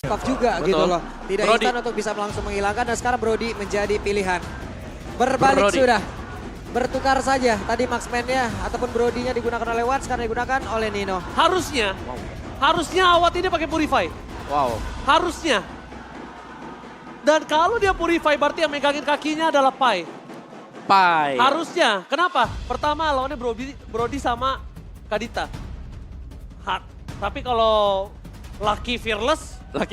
off juga gitu loh. Tidak Brody. instan untuk bisa langsung menghilangkan dan sekarang Brody menjadi pilihan. Berbalik Brody. sudah. Bertukar saja tadi marksman-nya ataupun Brody-nya digunakan oleh Wan, sekarang digunakan oleh Nino. Harusnya Awat ini pakai Purify. Wow. Harusnya. Dan kalau dia Purify berarti yang megangin kakinya adalah Pai. Harusnya. Kenapa? Pertama lawannya Brody sama Kadita. Tapi kalau Lucky Fearless. Udah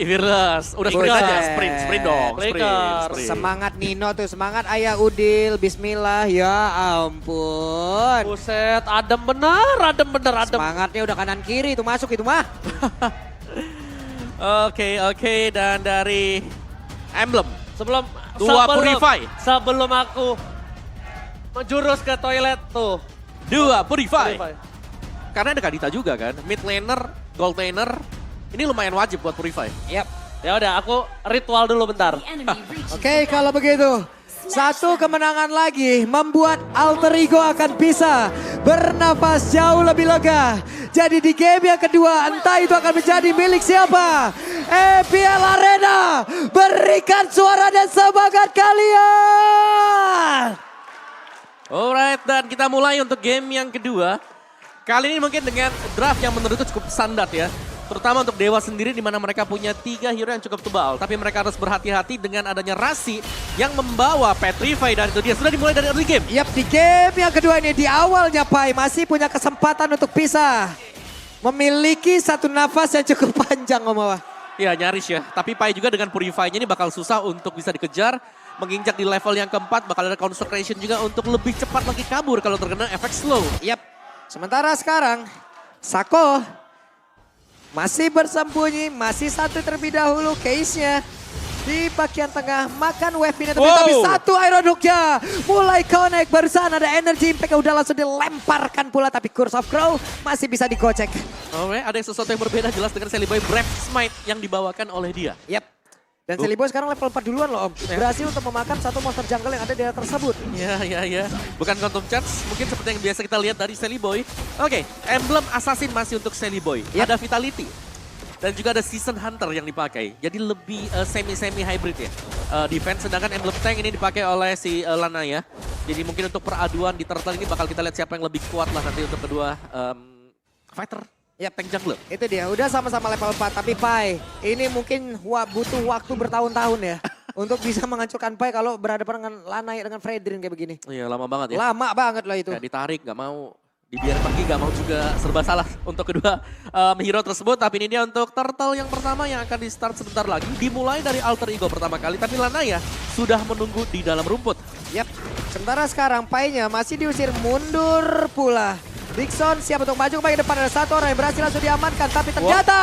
sprint Lakers. aja, sprint dong. Lakers. Semangat Nino tuh, semangat Ayah Udil, bismillah, ya ampun. Buset, adem bener. Semangatnya udah kanan kiri itu masuk itu mah. Oke, dan dari Emblem. Sebelum Purify. Sebelum aku menjurus ke toilet tuh. 2 Purify. Karena ada Kadita juga kan, mid laner, gold laner. Ini lumayan wajib buat Purify. Yap. Ya udah, aku ritual dulu bentar. Oke, kalau begitu. Satu kemenangan lagi membuat Alter Ego akan bisa bernafas jauh lebih lega. Jadi di game yang kedua entah itu akan menjadi milik siapa. EPL Arena, berikan suara dan semangat kalian. Alright, dan kita mulai untuk game yang kedua. Kali ini mungkin dengan draft yang menurutku cukup standar ya. Terutama untuk Dewa sendiri di mana mereka punya 3 hero yang cukup tebal. Tapi mereka harus berhati-hati dengan adanya Rasi yang membawa Petrify dan itu dia sudah dimulai dari early game. Yap, di game yang kedua ini di awalnya Pai masih punya kesempatan untuk bisa memiliki satu nafas yang cukup panjang Om Awa. Ya nyaris ya, tapi Pai juga dengan Purify-nya ini bakal susah untuk bisa dikejar. Menginjak di level yang keempat bakal ada Consecration juga untuk lebih cepat lagi kabur kalau terkena efek slow. Yap, sementara sekarang Sako masih bersembunyi, masih satu terlebih dahulu case-nya. Di bagian tengah makan wave ini tapi satu Iron Hook-nya mulai connect, barusan ada energy impact yang udah langsung dilemparkan pula tapi Curse of Crow masih bisa digocek. Oke, ada sesuatu yang berbeda jelas dengan Celiboy Brave Smite yang dibawakan oleh dia. Yap. Dan Celiboy sekarang level 4 duluan loh Om. Berhasil untuk memakan satu monster jungle yang ada di daerah tersebut. Ya. Bukan Quantum Charge, mungkin seperti yang biasa kita lihat dari Celiboy. Oke, Emblem Assassin masih untuk Celiboy. Yep. Ada Vitality. Dan juga ada Season Hunter yang dipakai. Jadi lebih semi-semi hybrid ya. Defense, sedangkan Emblem Tank ini dipakai oleh si Lanaya. Jadi mungkin untuk peraduan di Turtle ini bakal kita lihat siapa yang lebih kuat lah nanti untuk kedua fighter. Ya, tank jungler. Itu dia, udah sama-sama level 4. Tapi Pai, ini mungkin butuh waktu bertahun-tahun ya. Untuk bisa menghancurkan Pai kalau berhadapan dengan Lanaya dengan Fredrin kayak begini. Iya, lama banget ya. Lama banget lah itu. Kayak ditarik, gak mau. Dibiarin pergi, gak mau juga serba salah untuk kedua hero tersebut. Tapi ini dia untuk Turtle yang pertama yang akan di start sebentar lagi. Dimulai dari Alter Ego pertama kali, tapi Lanaya sudah menunggu di dalam rumput. Yap, sementara sekarang Pai-nya masih diusir mundur pula. Dixon siap untuk maju ke bagian depan, ada satu orang yang berhasil langsung diamankan. Tapi ternyata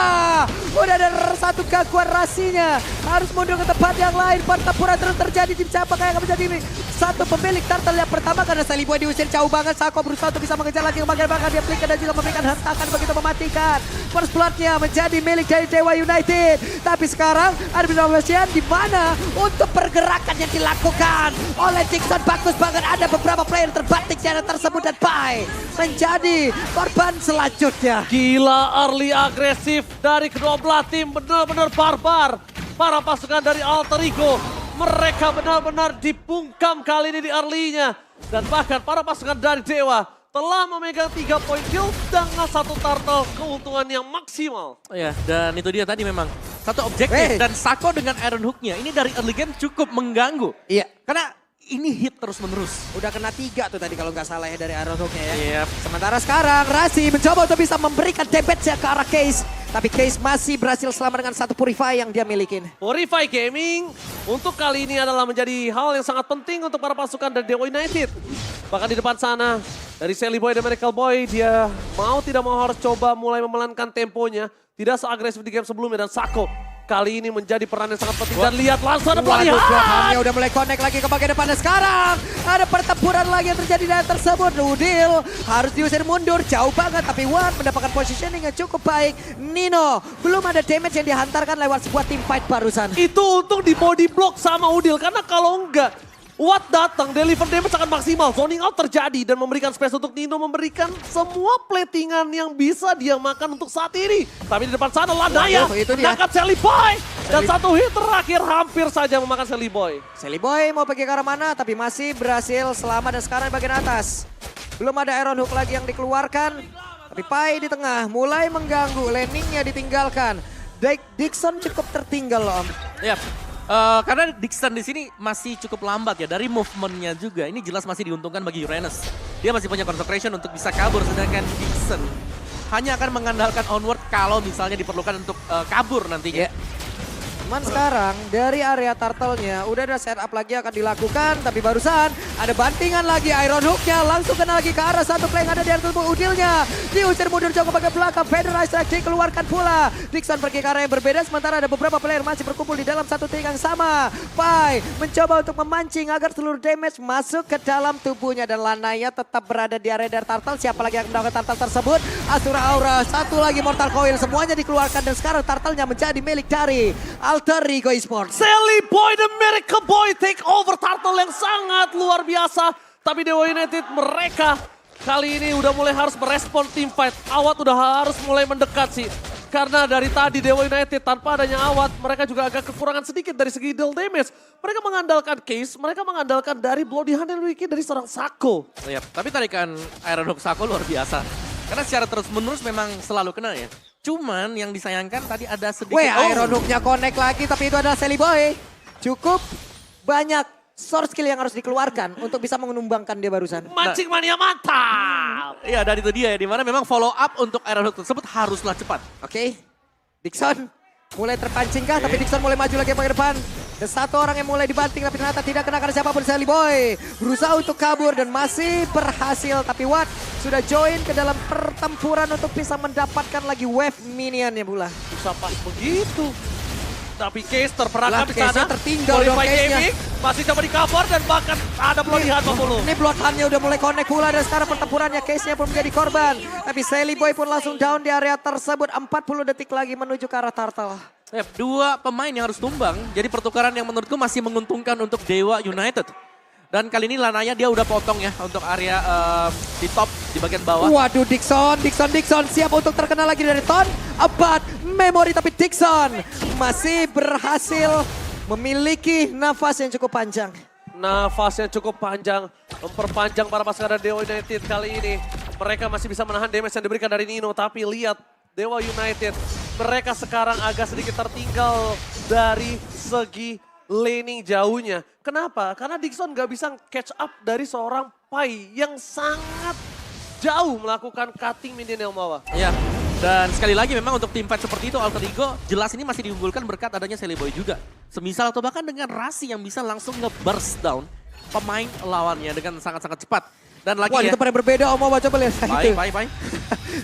udah ada satu gangguan Rasinya. Harus mundur ke tempat yang lain, pertempuran terus terjadi. Tim siapa kayak akan menjadi satu pemilik Turtle yang pertama karena Celiboy diusir jauh banget. Sako berusaha untuk bisa mengejar lagi ke bagian belakang. Dia flicker dan juga memberikan hentakan begitu mematikan. First blood-nya menjadi milik dari Dewa United. Tapi sekarang ada Binoversian di mana untuk pergerakan yang dilakukan oleh Dixon bagus banget. Ada beberapa player terbanting di area tersebut dan Pai menjadi korban selanjutnya. Gila, early agresif dari kedua belah tim, benar-benar barbar. Para pasukan dari Alter Ego, mereka benar-benar dibungkam kali ini di early-nya. Dan bahkan para pasukan dari Dewa telah memegang 3 poin kill dengan satu turtle keuntungan yang maksimal. Ya, dan itu dia tadi memang satu objektif. Dan Sako dengan Iron Hook-nya ini dari early game cukup mengganggu. Iya. Karena ini hit terus-menerus. Udah kena 3 tuh tadi kalau nggak salah ya dari Iron Hook-nya ya. Yep. Sementara sekarang Rasi mencoba untuk bisa memberikan damage-nya ke arah Case. Tapi Case masih berhasil selamat dengan satu Purify yang dia milikin. Purify Gaming untuk kali ini adalah menjadi hal yang sangat penting untuk para pasukan dari Dewa United. Bahkan di depan sana dari Celiboy dan Miracle Boy, dia mau tidak mau harus coba mulai memelankan temponya. Tidak seagresif di game sebelumnya dan Sako kali ini menjadi peran yang sangat penting. Dan lihat langsung ada pelarian. Belakangnya udah mulai connect lagi ke bagian depan. Dan sekarang ada pertempuran lagi yang terjadi di tersebut. Udil harus diusir mundur jauh banget. Tapi Wan mendapatkan positioning yang cukup baik. Nino belum ada damage yang dihantarkan lewat sebuah team fight barusan. Itu untung di body block sama Udil. Karena kalau enggak, Watt datang, deliver damage akan maksimal. Zoning out terjadi dan memberikan space untuk Nino memberikan semua platingan yang bisa dia makan untuk saat ini. Tapi di depan sana Lanaya itu dia. menangkap Celiboy. Dan satu hit terakhir hampir saja memakan Sally Boy. Sally Boy mau pergi ke arah mana tapi masih berhasil selamat dan sekarang di bagian atas. Belum ada Iron Hook lagi yang dikeluarkan. Tapi Pai di tengah mulai mengganggu, landingnya ditinggalkan. Dixon cukup tertinggal loh Om. Yap. Karena Dixon di sini masih cukup lambat ya dari movementnya juga. Ini jelas masih diuntungkan bagi Uranus. Dia masih punya concentration untuk bisa kabur, sedangkan Dixon hanya akan mengandalkan onward kalau misalnya diperlukan untuk kabur nantinya. Cuman sekarang dari area turtle-nya udah ada setup lagi akan dilakukan. Tapi barusan ada bantingan lagi Iron Hook-nya langsung kena lagi ke arah satu play yang ada di atas tubuh Udilnya. Diusir mundur jauh ke bagian belakang. Federal Strike dikeluarkan pula. Dixon pergi ke arah yang berbeda sementara ada beberapa player masih berkumpul di dalam satu titik yang sama. Pai mencoba untuk memancing agar seluruh damage masuk ke dalam tubuhnya. Dan Lanaya tetap berada di area dari turtle. Siapa lagi yang mendapatkan turtle tersebut? Asura Aura, satu lagi Mortal Coil. Semuanya dikeluarkan dan sekarang turtle-nya menjadi milik dari Alter Ego Esports. Sally Boy, the Miracle Boy take over turtle yang sangat luar biasa. Tapi Dewa United mereka kali ini udah mulai harus merespon team fight. Awat udah harus mulai mendekat sih. Karena dari tadi Dewa United tanpa adanya Awat, mereka juga agak kekurangan sedikit dari segi deal damage. Mereka mengandalkan Case, mereka mengandalkan dari Bloody Hand dan Wiki dari seorang Sako. Yap. Tapi tarikan Iron Hook Sako luar biasa. Karena secara terus-menerus memang selalu kena ya. Cuman yang disayangkan tadi ada sedikit... Iron Hook-nya connect lagi tapi itu adalah Sally Boy. Cukup banyak source skill yang harus dikeluarkan untuk bisa menumbangkan dia barusan. Mancing mania mantap! Iya, dan itu dia ya, dimana memang follow up untuk Iron Hook tersebut haruslah cepat. Oke, Dixon mulai terpancing kah? Tapi Dixon mulai maju lagi ke depan. Dan satu orang yang mulai dibanting tapi ternyata tidak kena karena siapapun. Sally Boy berusaha untuk kabur dan masih berhasil. Tapi Watt sudah join ke dalam pertempuran untuk bisa mendapatkan lagi wave minionnya pula. Bisa pas begitu. Tapi Case terperangkap di Case-nya sana. tertinggal dong Qualify Case-nya. Gaming masih coba di cover dan bahkan ada Bloody Hand 50. Ini Bloodhound-nya udah mulai connect pula dan sekarang pertempurannya Case-nya pun menjadi korban. Tapi Sally Boy pun langsung down di area tersebut. 40 detik lagi menuju ke arah turtle. Yap, dua pemain yang harus tumbang. Jadi pertukaran yang menurutku masih menguntungkan untuk Dewa United. Dan kali ini Lanaya dia udah potong ya untuk area di top, di bagian bawah. Waduh Dixon siap untuk terkena lagi dari Ton. Abad memori tapi Dixon masih berhasil memiliki nafas yang cukup panjang. Nafas yang cukup panjang, memperpanjang para pasukan Dewa United kali ini. Mereka masih bisa menahan damage yang diberikan dari Nino, tapi lihat Dewa United, mereka sekarang agak sedikit tertinggal dari segi laning jauhnya. Kenapa? Karena Dixon gak bisa catch up dari seorang Pai yang sangat jauh melakukan cutting minion yang bawah. Ya, dan sekali lagi memang untuk tim fight seperti itu Alter Ego jelas ini masih diunggulkan berkat adanya Sally Boy juga. Semisal atau bahkan dengan Rasi yang bisa langsung nge-burst down pemain lawannya dengan sangat-sangat cepat. Dan lagi Wah, ya. itu pada berbeda Om, coba lihat. Pai.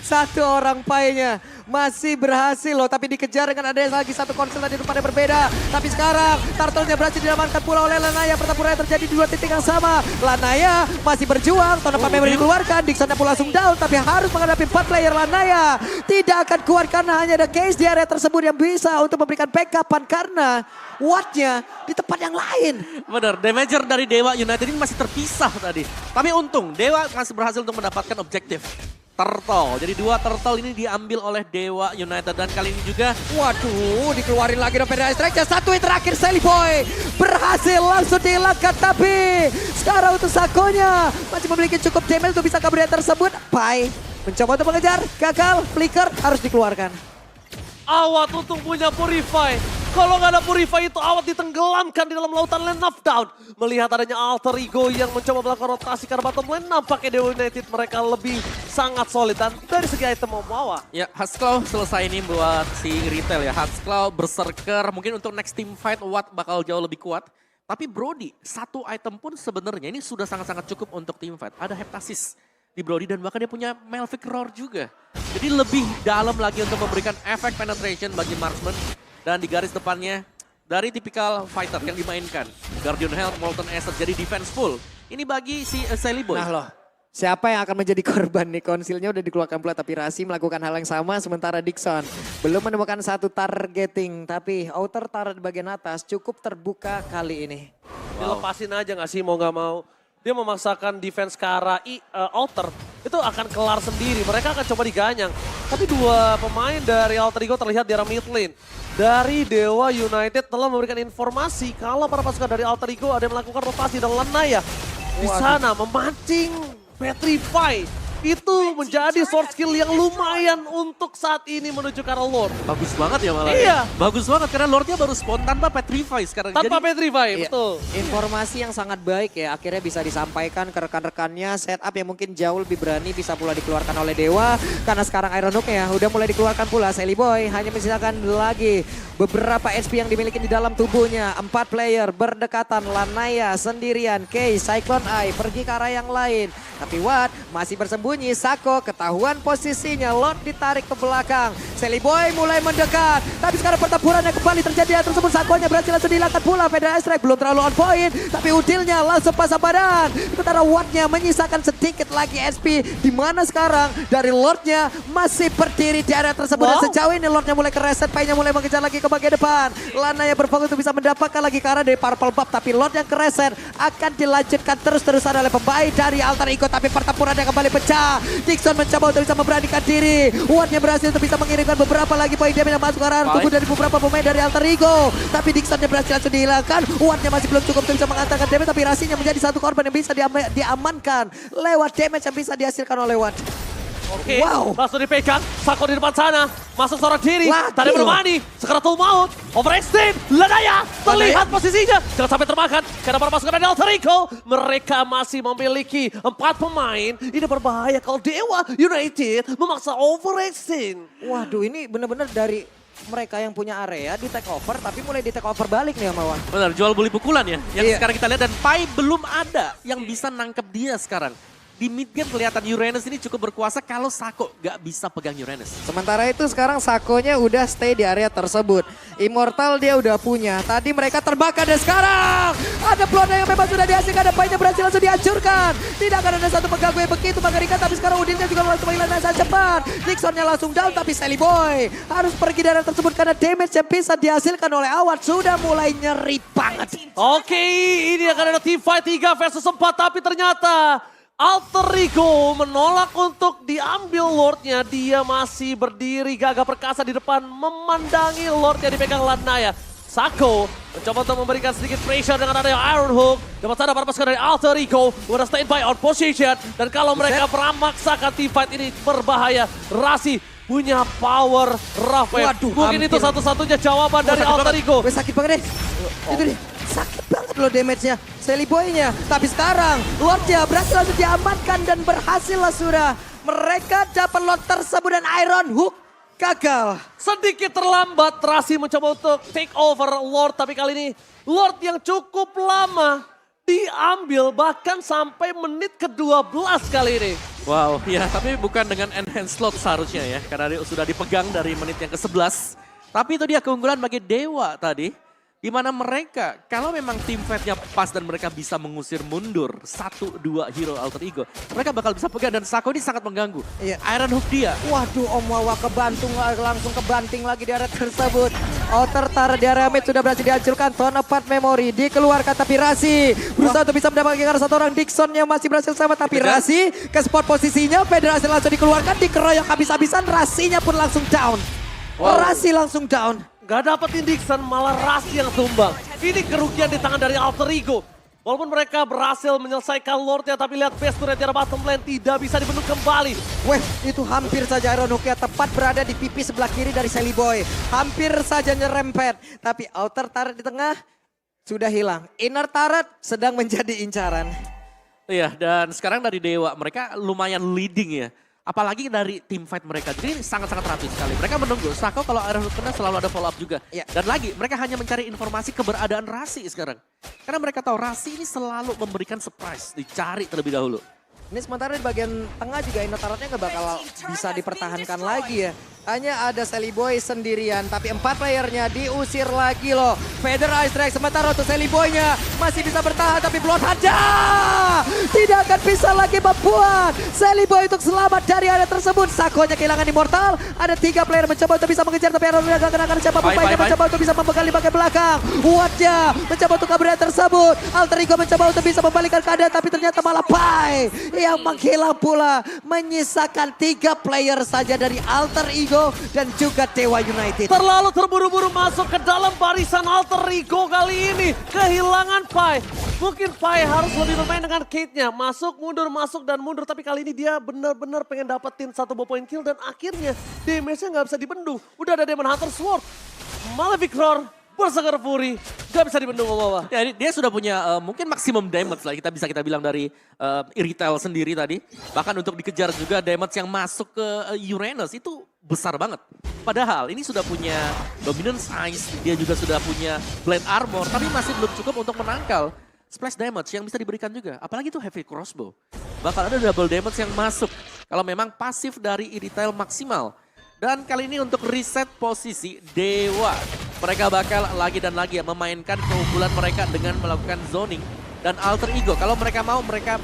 Satu orang Painya masih berhasil loh, tapi dikejar dengan ada lagi satu konsel tadi pada berbeda. Tapi sekarang turtle-nya berhasil diamankan pula oleh Lanaya. Pertempuran terjadi di dua titik yang sama. Lanaya masih berjuang, Ton of Memory dikeluarkan. Dixon pun langsung down, tapi harus menghadapi 4 player. Lanaya tidak akan kuat karena hanya ada Case di area tersebut yang bisa untuk memberikan backupan karena Watt-nya di tempat yang lain. Benar, damager dari Dewa United ini masih terpisah tadi. Tapi untung, Dewa masih berhasil untuk mendapatkan objektif. Turtle, jadi 2 turtle ini diambil oleh Dewa United. Dan kali ini juga... Waduh, dikeluarin lagi Federal Strike. Satu yang terakhir Sally Boy berhasil langsung dihilangkan. Tapi sekarang untuk Sakonya masih memiliki cukup damage untuk bisa kabur dari tersebut. Pai mencoba untuk mengejar, gagal, flicker harus dikeluarkan. Awat untung punya Purify. Kalau nggak ada Purify itu Awat ditenggelamkan di dalam lautan lane knockdown. Melihat adanya Alter Ego yang mencoba melakukan rotasi karena bottom lane, nampaknya Dewa United mereka lebih sangat solid. Dan dari segi item Omawa. Ya, Haskell selesai ini buat si retail ya. Haskell berserker, mungkin untuk next team fight Watt bakal jauh lebih kuat. Tapi Brody, satu item pun sebenarnya ini sudah sangat-sangat cukup untuk team fight. Ada Heptasis di Brody dan bahkan dia punya Melvic Roar juga. Jadi lebih dalam lagi untuk memberikan efek penetration bagi marksman. Dan di garis depannya dari tipikal fighter yang dimainkan. Guardian Health, Molten Essence jadi defenseful. Ini bagi si Sally Boy. Nah loh, siapa yang akan menjadi korban nih? Konsilnya udah dikeluarkan pula tapi Rasi melakukan hal yang sama sementara Dixon belum menemukan satu targeting. Tapi outer turret di bagian atas cukup terbuka kali ini. Dilepasin aja gak sih mau gak mau. Dia memaksakan defense ke arah outer. itu akan kelar sendiri. Mereka akan coba diganyang. Tapi dua pemain dari Alter Ego terlihat di arah mid lane. Dari Dewa United telah memberikan informasi kalau para pasukan dari Alter Ego ada yang melakukan rotasi dan Lanaya di sana memancing Petrify. Itu menjadi sword skill yang lumayan untuk saat ini menuju ke arah Lord. Bagus banget ya malah. Iya. Bagus banget karena Lordnya baru spawn tanpa Petrify sekarang. Tanpa Petrify, Iya. betul. Informasi yang sangat baik ya, akhirnya bisa disampaikan ke rekan-rekannya, setup yang mungkin jauh lebih berani bisa pula dikeluarkan oleh Dewa. Karena sekarang Iron Hook ya udah mulai dikeluarkan pula, Sally Boy hanya menyisakan lagi beberapa HP yang dimiliki di dalam tubuhnya. 4 player berdekatan, Lanaya sendirian, Kay, Cyclone Eye pergi ke arah yang lain. Tapi Watt masih bersembunyi, Sako ketahuan posisinya, Lord ditarik ke belakang. Sally Boy mulai mendekat, tapi sekarang pertempuran yang kembali terjadi tersebut. Sakonya berhasil langsung dihilangkan pula, Federal Strike belum terlalu on point, tapi Udilnya langsung pasang badan. Sementara Wattnya menyisakan sedikit lagi SP, di mana sekarang dari Lordnya masih berdiri di area tersebut. Dan sejauh ini Lordnya mulai kereset, Pai-nya mulai mengejar lagi ke bagian depan. Lana yang berfokus untuk bisa mendapatkan lagi ke arah dari Purple Buff, tapi Lord yang kereset akan dilanjutkan terus-terusan oleh pemain dari Alter Ego. Tapi pertempuran yang kembali pecah. Dixon mencoba untuk bisa memberanikan diri. Wattnya berhasil untuk bisa mengirimkan beberapa lagi poin damage yang masuk ke arah tubuh dari beberapa pemain dari Alter Ego. Tapi Dixonnya berhasil langsung dihilangkan. Wattnya masih belum cukup untuk bisa mengantarkan damage. Tapi Rasinya menjadi satu korban yang bisa diamankan lewat damage yang bisa dihasilkan oleh Watt. Oke, Wow. langsung dipegang. Sako di depan sana. Masuk seorang diri. Lagi Tadi loh. bermani. Sekaratul maut. Overextend. Lanaya. Terlihat posisinya. Jangan sampai termakan. Karena para pasukan dari Alter Ego. Mereka masih memiliki 4 pemain. Ini berbahaya kalau Dewa United memaksa overextend. Waduh, ini benar-benar dari mereka yang punya area di take over, tapi mulai di take over balik nih sama Watt. Benar, jual beli pukulan ya. Yang Iya. sekarang kita lihat dan Pai belum ada yang bisa nangkep dia sekarang. Di mid game kelihatan Uranus ini cukup berkuasa kalau Sako gak bisa pegang Uranus. Sementara itu sekarang Sakonya udah stay di area tersebut. Immortal dia udah punya. Tadi mereka terbakar dan sekarang ada pelonda yang memang sudah dihasilkan. Ada Pai-nya berhasil langsung dihancurkan. Tidak akan ada satu pengganggu yang begitu mengerikan. Tapi sekarang Udinnya juga langsung menghilangkan saat cepat. Dixonnya langsung down, tapi Sally Boy harus pergi dari area tersebut karena damage yang bisa dihasilkan oleh Awat sudah mulai nyeri banget. Oke, ini akan ada team fight 3 versus 4. Tapi ternyata Alter Ego menolak untuk diambil Lordnya. Dia masih berdiri gagah perkasa di depan memandangi Lordnya dipegang Lanaya. Sako mencoba untuk memberikan sedikit pressure dengan adanya Iron Hook. Dapat sadar para pasukan dari Alter Ego udah standby on position. Dan kalau mereka memaksakan team fight ini berbahaya. Rasi punya power rough wave. Waduh, mungkin itu hampir. satu-satunya jawaban dari Alter Ego. Wih, sakit banget deh. Itu dia. Sakit banget loh damage-nya. Sally Boy-nya. Tapi sekarang Lordnya berhasil langsung diamankan dan berhasil lah sudah. Mereka dapat Lord tersebut dan Iron Hook gagal. Sedikit terlambat, Rasi mencoba untuk take over Lord. Tapi kali ini Lord yang cukup lama diambil bahkan sampai menit ke-12 kali ini. Wow, ya tapi bukan dengan enhanced slot seharusnya ya. Karena dia sudah dipegang dari menit yang ke-11. Tapi itu dia keunggulan bagi Dewa tadi. Di mana mereka, kalau memang tim fight-nya pas dan mereka bisa mengusir mundur 1-2 hero Alter Ego, mereka bakal bisa pegang dan Sako ini sangat mengganggu. Iya. Iron Hook dia. Waduh, Om Wawa kebantung langsung kebanting lagi di area tersebut. Outer Tar di area mid sudah berhasil dihancurkan. Tone apart memory dikeluarkan tapi Rasi berusaha untuk bisa mendapatkan satu orang. Dixon yang masih berhasil selamat tapi Rasi ke spot posisinya. Federasi langsung dikeluarkan, dikeroyok habis-habisan. Rasinya pun langsung down. Rasi langsung down. Gak dapetin Dixon, malah Rasi yang tumbang. Ini kerugian di tangan dari Alter Ego. Walaupun mereka berhasil menyelesaikan Lordnya, tapi lihat base turret di bottom lane tidak bisa dibentuk kembali. Weh, itu hampir saja Iron Hook-nya tepat berada di pipi sebelah kiri dari Sally Boy. Hampir saja nyerempet. Tapi outer turret di tengah sudah hilang. Inner turret sedang menjadi incaran. Iya, dan sekarang dari Dewa, mereka lumayan leading ya. Apalagi dari tim fight mereka. Jadi ini sangat-sangat rapi sekali. Mereka menunggu. Sako kalau Iron Hook kena selalu ada follow up juga. Iya. Dan lagi, mereka hanya mencari informasi keberadaan Rasi sekarang. Karena mereka tahu Rasi ini selalu memberikan surprise. Dicari terlebih dahulu. Ini sementara di bagian tengah juga inner turretnya nggak bakal bisa dipertahankan lagi ya. Hanya ada Sally Boy sendirian, tapi 4 playernya diusir lagi loh. Feather Ice Strike sementara untuk Sally Boy-nya masih bisa bertahan, tapi Bloodhound tidak akan bisa lagi membuat Sally Boy untuk selamat dari area tersebut. Sakonya kehilangan Immortal, ada 3 player mencoba untuk bisa mengejar, tapi Aaron gak kenakan siapa pemainnya mencoba untuk bisa membekali bagian belakang. Wattnya mencoba untuk kabur dari tersebut. Alter Ego mencoba untuk bisa membalikan keadaan, tapi ternyata malah Pai yang menghilang pula, menyisakan 3 player saja dari Alter Ego dan juga Dewa United. Terlalu terburu-buru masuk ke dalam barisan Alter Ego kali ini. Kehilangan Pai. Mungkin Pai harus lebih bermain dengan Kate-nya. Masuk, dan mundur. Tapi kali ini dia benar-benar pengen dapetin 1 point kill. Dan akhirnya damage-nya nggak bisa dibendung. Udah ada Demon Hunter Sword. Malefic Roar, Berserker Fury. Gak bisa dibendung sama. Ya, dia sudah punya mungkin maksimum damage lah kita bilang dari Irithel sendiri tadi. Bahkan untuk dikejar juga damage yang masuk ke Uranus itu besar banget. Padahal ini sudah punya Dominance Ice, dia juga sudah punya Blade Armor, tapi masih belum cukup untuk menangkal splash damage yang bisa diberikan juga. Apalagi itu Heavy Crossbow. Bakal ada double damage yang masuk kalau memang pasif dari Irithel maksimal. Dan kali ini untuk reset posisi Dewa. Mereka bakal lagi dan lagi ya memainkan keunggulan mereka dengan melakukan zoning. Dan Alter Ego, kalau mereka mau, mereka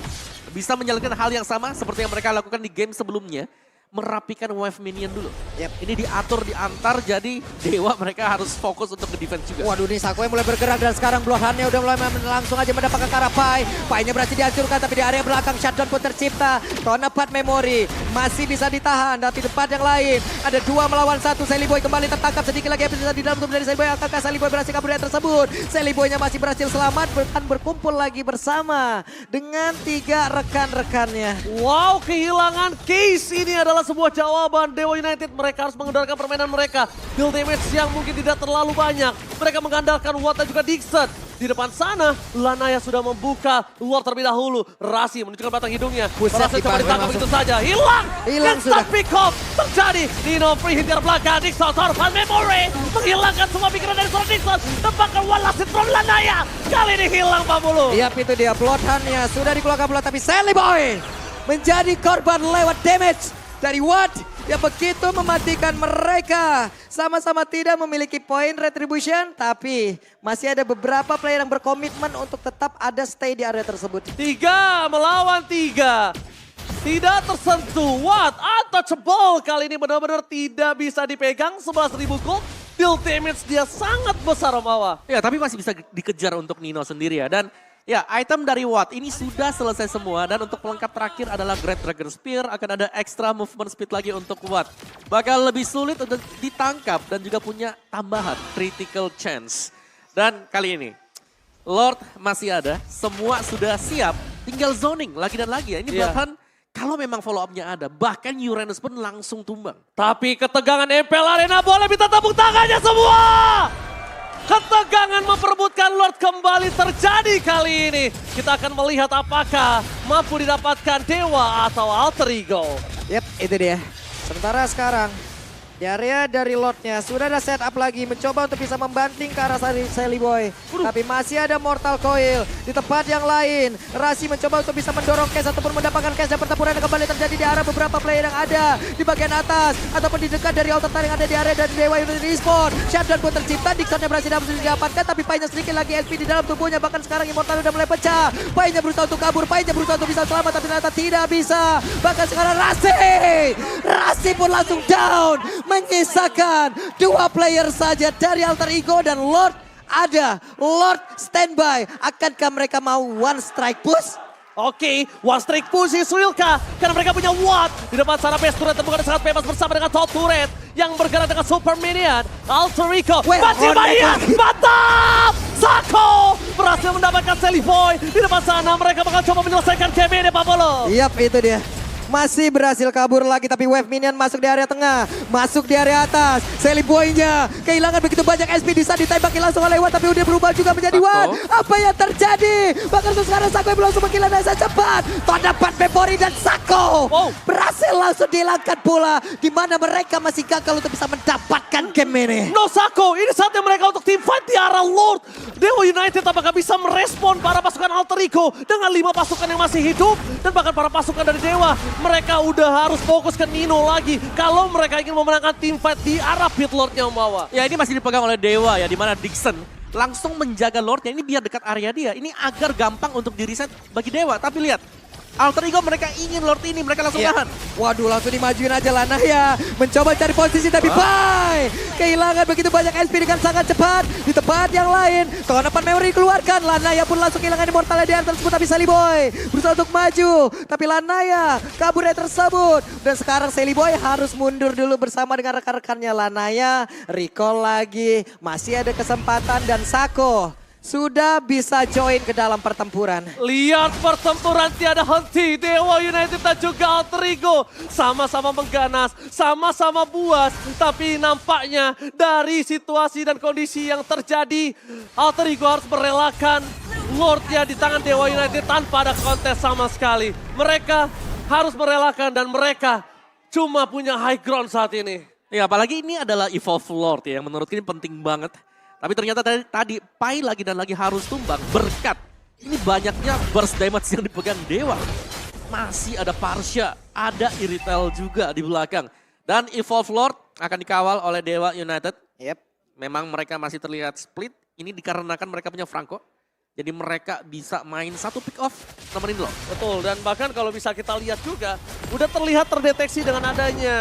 bisa menjalankan hal yang sama seperti yang mereka lakukan di game sebelumnya. Merapikan wave minion dulu. Ini diatur, diantar, jadi Dewa mereka harus fokus untuk ke-defense juga. Waduh, nih Sakoe mulai bergerak dan sekarang Bloodhound-nya udah mulai langsung aja mendapatkan ke arah Pai. Pai-nya berhasil dihancurkan, tapi di area belakang shutdown pun tercipta. Tonepad Memory masih bisa ditahan, dan di depan yang lain ada 2 melawan 1. Sally Boy kembali tertangkap, sedikit lagi bisa di dalam tubuh dari Sally Boy. Akankah Sally Boy berhasil kabur dari tersebut? Sally Boy-nya masih berhasil selamat, berkumpul lagi bersama dengan 3 rekan-rekannya. Wow, kehilangan Case ini adalah sebuah jawaban. Dewa United mereka harus mengandalkan permainan mereka. Build damage yang mungkin tidak terlalu banyak. Mereka mengandalkan Watt dan juga Dixon. Di depan sana, Lanaya sudah membuka Lord terlebih dahulu. Rasi menunjukkan batang hidungnya. Rasi coba ditangkap begitu saja. Hilang sudah. Pick up terjadi. Nino free hit dari belakang. Dixon, Torpan Memory. Menghilangkan semua pikiran dari seorang Dixon. Tempatkan one last hit from Lanaya. Kali ini hilang Pak Mulu. Yap, itu dia. Bloodhound-nya sudah dikeluarkan pula, tapi Sally Boy menjadi korban lewat damage dari Watt yang begitu mematikan mereka. Sama-sama tidak memiliki poin retribution, tapi masih ada beberapa player yang berkomitmen untuk tetap ada stay di area tersebut. 3 melawan 3. Tidak tersentuh. Watt untouchable kali ini benar-benar tidak bisa dipegang. 11.000 gold. Deal damage dia sangat besar Omawa. Ya, tapi masih bisa dikejar untuk Nino sendiri ya. Dan ya, item dari Watt ini sudah selesai semua. Dan untuk pelengkap terakhir adalah Great Dragon Spear. Akan ada extra movement speed lagi untuk Watt. Bakal lebih sulit untuk ditangkap dan juga punya tambahan critical chance. Dan kali ini Lord masih ada, semua sudah siap. Tinggal zoning lagi dan lagi ya. Ini Bloodhound kalau memang follow up-nya ada, bahkan Uranus pun langsung tumbang. Tapi ketegangan MPL Arena boleh minta tepuk tangannya semua. Ketegangan memperebutkan Lord kembali terjadi kali ini. Kita akan melihat apakah mampu didapatkan Dewa atau Alter Ego. Yap, itu dia. Sementara sekarang di area dari Lordnya sudah ada setup lagi, mencoba untuk bisa membanting ke arah Sally Boy. Tapi masih ada Mortal Coil di tempat yang lain. Rasi mencoba untuk bisa mendorong Case ataupun mendapatkan Case, dan pertempuran yang kembali terjadi di arah beberapa player yang ada di bagian atas ataupun di dekat dari altar yang ada di area dari Dewa United Respawn. Shutdown pun tercipta, Dixon yang berhasil didapatkan, tapi Pai-nya sedikit lagi SP di dalam tubuhnya. Bahkan sekarang Immortal udah mulai pecah. Pai-nya berusaha untuk kabur, Pai-nya berusaha untuk bisa selamat, tapi ternyata tidak bisa. Bahkan sekarang Rasi pun langsung down. Menyisakan 2 player saja dari Alter Ego, dan Lord ada. Lord standby. Akankah mereka mau one strike push? Oke, one strike push Suilka. Karena mereka punya Watt. Di depan sana Best Turret terbuka sangat bebas bersama dengan Top Turret. Yang bergerak dengan Super Minion. Alter Ego. Masih banyak. Mantap! Sako berhasil mendapatkan Sally Boy. Di depan sana mereka bakal coba menyelesaikan game ini Pak Polo. Yap, itu dia. Masih berhasil kabur lagi, tapi wave minion masuk di area tengah, masuk di area atas. Sally Boy-nya kehilangan begitu banyak SP, bisa ditembaki langsung oleh Watt, tapi udah berubah juga menjadi Watt. Apa yang terjadi? Bahkan sekarang Sako belum langsung menggila Nasa cepat. Tonepad Memory dan Sako berhasil langsung dihilangkan pula, di mana mereka masih gagal untuk bisa mendapatkan game ini. No Sako, ini saatnya mereka untuk team fight di arah Lord. Dewa United apakah bisa merespon para pasukan Alter Ego dengan 5 pasukan yang masih hidup, dan bahkan para pasukan dari Dewa Mereka udah harus fokus ke Nino lagi. Kalau mereka ingin memenangkan team fight di arah pit lordnya Umawa. Ya ini masih dipegang oleh Dewa ya, di mana Dixon langsung menjaga Lordnya ini biar dekat area dia. Ini agar gampang untuk di-reset bagi Dewa. Tapi lihat, Alter Ego mereka ingin Lord ini, mereka langsung Iya. nahan. Waduh, langsung dimajuin aja Lanaya. Mencoba cari posisi tapi Pai kehilangan begitu banyak SP dengan sangat cepat. Di tempat yang lain, Tonapan Memory keluarkan. Lanaya pun langsung kehilangan immortalnya di area tersebut. Tapi Sally Boy berusaha untuk maju. Tapi Lanaya kabur dari tersebut. Dan sekarang Sally Boy harus mundur dulu bersama dengan rekan-rekannya. Lanaya recall lagi. Masih ada kesempatan dan Sako sudah bisa join ke dalam pertempuran. Lihat pertempuran tiada henti. Dewa United dan juga Alter Ego sama-sama mengganas, sama-sama buas. Tapi nampaknya dari situasi dan kondisi yang terjadi, Alter Ego harus merelakan Lordnya di tangan Dewa United tanpa ada kontes sama sekali. Mereka harus merelakan dan mereka cuma punya high ground saat ini. Ya apalagi ini adalah Evolve Lord ya, yang menurutku ini penting banget. Tapi ternyata tadi Pai lagi dan lagi harus tumbang berkat ini banyaknya burst damage yang dipegang Dewa. Masih ada Parsha, ada Iritel juga di belakang. Dan Evolve Lord akan dikawal oleh Dewa United. Yep. Memang mereka masih terlihat split. Ini dikarenakan mereka punya Franco. Jadi mereka bisa main satu pick off nemenin lo. Betul, dan bahkan kalau bisa kita lihat juga, udah terlihat terdeteksi dengan adanya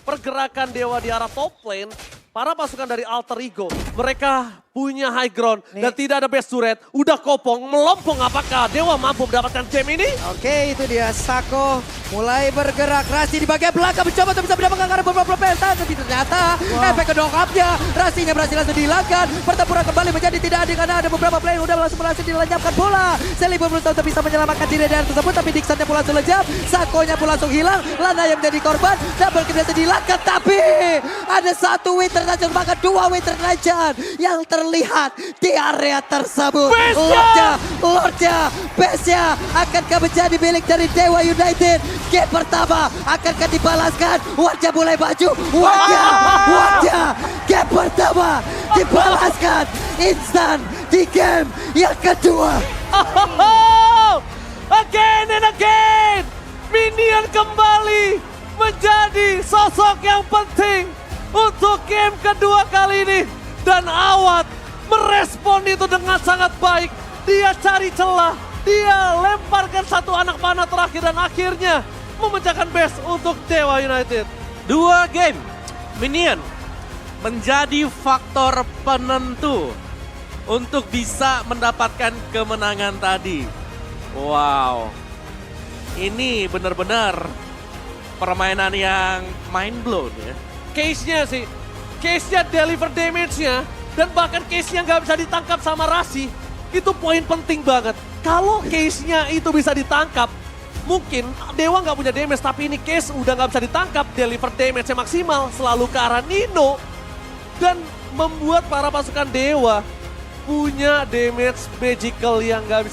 pergerakan Dewa di arah top lane. Para pasukan dari Alter Ego, mereka punya high ground dan tidak ada best turret. Udah kopong, melompong, apakah Dewa mampu mendapatkan game ini? Oke, itu dia Sako mulai bergerak. Rasi di bagian belakang mencoba untuk bisa mendapatkan karena beberapa pentas. Tapi ternyata efek kedongkapnya, Rasinya berhasil langsung dihilangkan. Pertempuran kembali menjadi tidak adil karena ada beberapa player yang udah langsung berhasil dilenyapkan bola. Sally pun berusaha untuk bisa menyelamatkan diri dari tersebut. Tapi Dixonnya pun langsung lejap, Sakonya pun langsung hilang. Lana yang menjadi korban, double kill berhasil dihilangkan. Tapi ada satu Winter Nation, bahkan dua Winter Nation yang terlihat di area tersebut. Lordnya, base-nya akankah menjadi milik dari Dewa United? Game pertama akankah dibalaskan? Wajah mulai maju, wajah. Game pertama dibalaskan instan di game yang kedua. Again and again, Minion kembali menjadi sosok yang penting untuk game kedua kali ini. Dan Awad merespon itu dengan sangat baik. Dia cari celah, dia lemparkan satu anak panah terakhir dan akhirnya memecahkan base untuk Dewa United. 2 game, Minion menjadi faktor penentu untuk bisa mendapatkan kemenangan tadi. Wow, ini benar-benar permainan yang mind blown ya. Case-nya sih, case-nya deliver damage-nya, dan bahkan case-nya nggak bisa ditangkap sama Rasi, itu poin penting banget. Kalau case-nya itu bisa ditangkap, mungkin Dewa nggak punya damage, tapi ini case udah nggak bisa ditangkap, deliver damage-nya maksimal, selalu ke arah Nino, dan membuat para pasukan Dewa punya damage magical yang nggak bisa